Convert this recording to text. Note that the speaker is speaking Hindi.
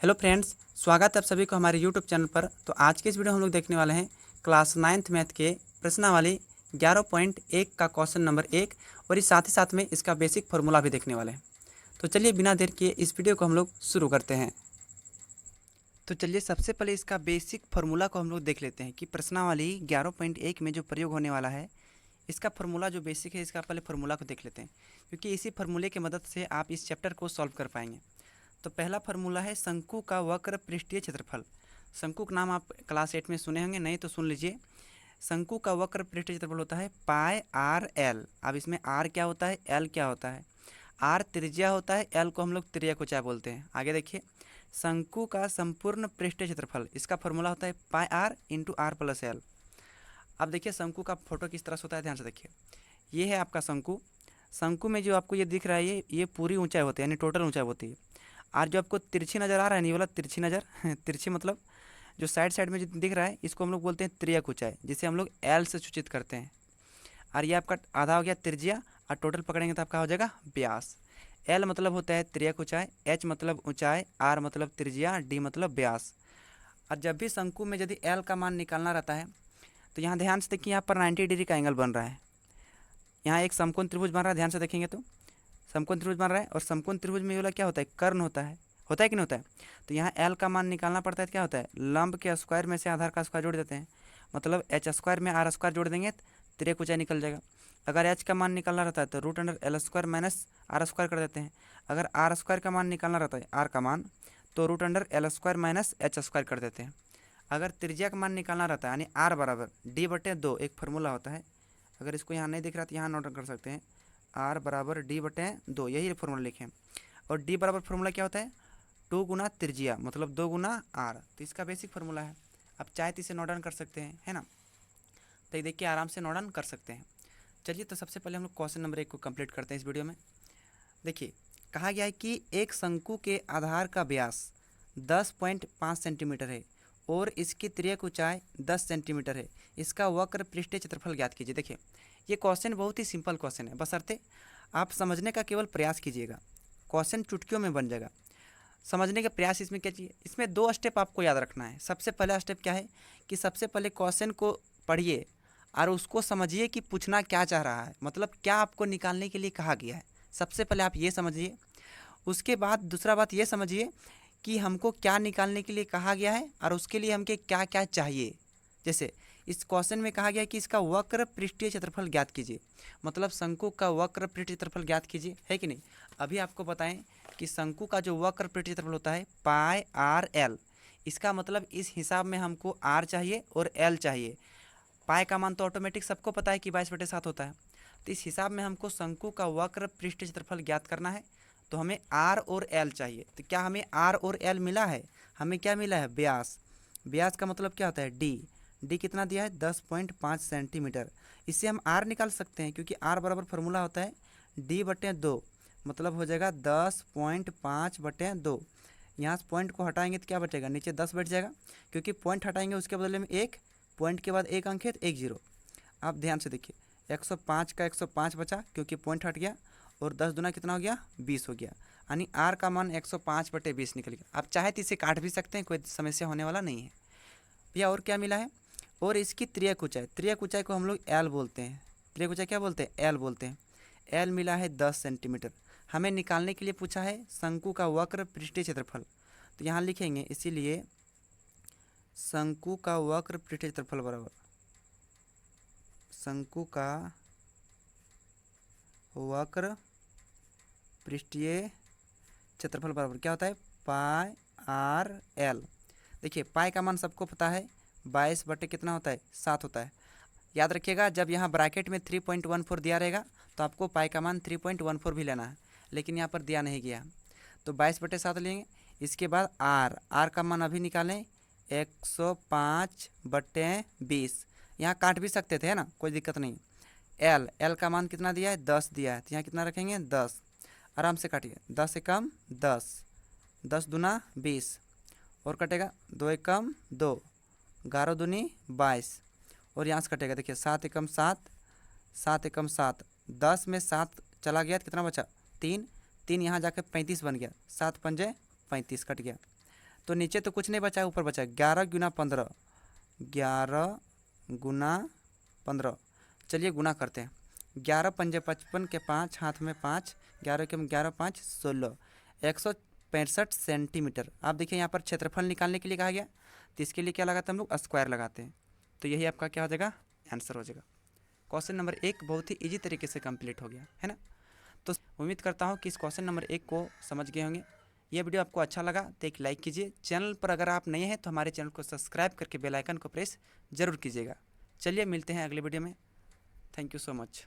हेलो फ्रेंड्स, स्वागत है आप सभी को हमारे यूट्यूब चैनल पर। तो आज के इस वीडियो में हम लोग देखने वाले हैं क्लास 9th मैथ के प्रश्नावली 11.1 का क्वेश्चन नंबर 1 और इस साथ ही साथ में इसका बेसिक फार्मूला भी देखने वाले हैं। तो चलिए बिना देर किए इस वीडियो को हम लोग शुरू करते हैं। तो चलिए सबसे पहले इसका बेसिक फार्मूला को हम लोग देख लेते हैं कि प्रश्नावली 11.1 में जो प्रयोग होने वाला है इसका फार्मूला जो बेसिक है, इसका पहले फार्मूला को देख लेते हैं क्योंकि इसी फार्मूले की मदद से आप इस चैप्टर को सॉल्व कर पाएंगे। तो पहला फार्मूला है शंकु का वक्र पृष्ठीय क्षेत्रफल। शंकु का नाम आप क्लास 8 में सुने होंगे, नहीं तो सुन लीजिए। शंकु का वक्र पृष्ठीय क्षेत्रफल होता है पाई आर एल। अब इसमें आर क्या होता है, एल क्या होता है। आर त्रिज्या होता है, एल को हम लोग त्रिज्या बोलते हैं। आगे देखिए, शंकु का संपूर्ण पृष्ठीय क्षेत्रफल, इसका फार्मूला होता है pi r into r plus l. अब देखिए शंकु का फोटो किस तरह से होता है, ध्यान से देखिए। ये है आपका शंकु। शंकु में जो आपको ये दिख रहा है, ये पूरी ऊंचाई होती है, यानी टोटल ऊंचाई होती है। और जो आपको तिरछी नज़र आ रहा है, नहीं, ये वाला तिरछी नज़र तिरछी मतलब जो साइड साइड में जो दिख रहा है, इसको हम लोग बोलते हैं त्रियक ऊंचाई, जिसे हम लोग एल से सूचित करते हैं। और ये आपका आधा हो गया त्रिज्या, और टोटल पकड़ेंगे तो आपका हो जाएगा व्यास। एल मतलब होता है त्रियक ऊंचाई, एच मतलब ऊंचाई, आर मतलब त्रिज्या, डी मतलब व्यास। और जब भी शंकु में यदि एल का मान निकालना रहता है तो यहाँ ध्यान से देखिए, यहाँ पर 90 डिग्री का एंगल बन रहा है। यहाँ एक समकोण त्रिभुज बन रहा है, ध्यान से देखेंगे तो समकोण त्रिभुज बन रहा है। और समकोण त्रिभुज में ये वाला क्या होता है, कर्ण होता है कि नहीं होता है। तो यहाँ एल का मान निकालना पड़ता है तो क्या होता है, लंब के स्क्वायर में से आधार का स्क्वायर जोड़ देते हैं। मतलब एच स्क्वायर में आर स्क्वायर जोड़ देंगे तो त्रिक ऊंचाई निकल जाएगा। अगर एच का मान निकालना रहता है तो root under L square minus R square कर देते हैं। अगर आर स्क्वायर का मान निकालना रहता है, आर का मान, तो root under L square minus H square कर देते हैं। अगर त्रिज्या का मान निकालना रहता है, यानी आर बराबर डी बटे दो, एक फार्मूला होता है। अगर इसको यहाँ नहीं दिख रहा तो यहाँ नोट कर सकते हैं, आर बराबर डी बटे दो, यही फार्मूला लिखें। और डी बराबर फार्मूला क्या होता है, 2 गुना त्रिज्या, मतलब 2 गुना आर। तो इसका बेसिक फार्मूला है। आप चाहे तो इसे नोट डाउन कर सकते हैं, है ना। तो ये देखिए आराम से नोट डाउन कर सकते हैं। चलिए तो सबसे पहले हम लोग क्वेश्चन नंबर 1 को कंप्लीट करते हैं इस वीडियो में। देखिए कहा गया है कि एक शंकु के आधार का व्यास 10.5 सेंटीमीटर है और इसकी त्रियक ऊंचाई 10 सेंटीमीटर है। इसका वक्र पृष्ठीय क्षेत्रफल ज्ञात कीजिए। देखिए ये क्वेश्चन बहुत ही सिंपल क्वेश्चन है, बशर्ते आप समझने का केवल प्रयास कीजिएगा। क्वेश्चन चुटकियों में बन जाएगा। समझने का प्रयास इसमें क्या चाहिए, इसमें 2 स्टेप आपको याद रखना है। सबसे पहला स्टेप क्या है कि सबसे पहले क्वेश्चन को पढ़िए और उसको समझिए कि पूछना क्या चाह रहा है, मतलब क्या आपको निकालने के लिए कहा गया है। सबसे पहले आप ये समझिए। उसके बाद दूसरा बात ये समझिए कि हमको क्या निकालने के लिए कहा गया है और उसके लिए हमके क्या क्या चाहिए। जैसे इस क्वेश्चन में कहा गया है कि इसका वक्र पृष्ठीय क्षेत्रफल ज्ञात कीजिए, मतलब शंकु का वक्र पृष्ठीय क्षेत्रफल ज्ञात कीजिए, है कि नहीं। अभी आपको बताएं कि शंकु का जो वक्र पृष्ठीय क्षेत्रफल होता है पाई आर एल। इसका मतलब इस हिसाब में हमको आर चाहिए और एल चाहिए। पाई का मान तो ऑटोमेटिक सबको पता है कि 22/7 होता है। तो इस हिसाब में हमको शंकु का वक्र पृष्ठीय क्षेत्रफल ज्ञात करना है। तो हमें आर और एल चाहिए। तो क्या हमें आर और एल मिला है, हमें क्या मिला है, व्यास। व्यास का मतलब क्या होता है, डी। डी कितना दिया है, 10.5 सेंटीमीटर। इससे हम आर निकाल सकते हैं क्योंकि आर बराबर फार्मूला होता है डी बटे दो, मतलब हो जाएगा 10.5/2। यहाँ से पॉइंट को हटाएंगे तो क्या बचेगा, नीचे 10 बैठ जाएगा, क्योंकि पॉइंट हटाएंगे उसके बदले में एक, पॉइंट के बाद एक अंक है तो 1 0। आप ध्यान से देखिए 105 का 105 बचा क्योंकि पॉइंट हट गया, और 10 दूना कितना हो गया, 20 हो गया। यानी आर का मान 105/20 निकल गया। आप चाहे तो इसे काट भी सकते हैं, कोई समस्या होने वाला नहीं है भैया। और क्या मिला है, और इसकी त्रियक ऊंचाई, त्रियक ऊंचाई को हम लोग एल बोलते हैं। त्रियक ऊंचाई क्या बोलते हैं, एल बोलते हैं। एल मिला है 10 सेंटीमीटर। हमें निकालने के लिए पूछा है शंकु का वक्र पृष्ठीय क्षेत्रफल। तो यहाँ लिखेंगे, इसीलिए शंकु का वक्र पृष्ठीय क्षेत्रफल बराबर शंकु का वक्र पृष्ठीय क्षेत्रफल बराबर क्या होता है, पाई आर एल। देखिए पाई का मान सबको पता है 22 बटे कितना होता है, 7 होता है। याद रखिएगा जब यहाँ ब्रैकेट में 3.14 दिया रहेगा तो आपको पाई का मान 3.14 भी लेना है, लेकिन यहाँ पर दिया नहीं गया। तो 22/7 लेंगे। इसके बाद आर, आर का मान अभी निकालें 105/20। यहाँ काट भी सकते थे, है ना, कोई दिक्कत नहीं। एल, एल का मान कितना दिया है, 10 दिया है, तो यहाँ कितना रखेंगे, 10। आराम से काटिए, 10 से कम 10, 10 दूना 20, और कटेगा 2 एक कम 2, 11 दूनी 22, और यहाँ से कटेगा। देखिए 7 एकम 7, 7 एकम 7, 10 में 7 चला गया तो कितना बचा, 3, 3 यहाँ जाकर 35 बन गया, 7 पंजे 35 कट गया। तो नीचे तो कुछ नहीं बचा, ऊपर बचा 11 गुना 15, 11 गुना 15। चलिए गुना करते हैं। 11 पंजे 55 के 5, हाथ में 5, 11 के 11 5 16, 165 सेंटीमीटर। आप देखिए यहाँ पर क्षेत्रफल निकालने के लिए कहा गया, तो इसके लिए क्या लगाते हैं हम लोग, स्क्वायर लगाते हैं। तो यही आपका क्या हो जाएगा, आंसर हो जाएगा। क्वेश्चन नंबर 1 बहुत ही ईजी तरीके से कंप्लीट हो गया है ना। तो उम्मीद करता हूँ कि इस क्वेश्चन नंबर 1 को समझ गए होंगे। ये वीडियो आपको अच्छा लगा तो एक लाइक कीजिए। चैनल पर अगर आप नए हैं तो हमारे चैनल को सब्सक्राइब करके बेल आइकन को प्रेस जरूर कीजिएगा। चलिए मिलते हैं अगले वीडियो में। Thank you so much.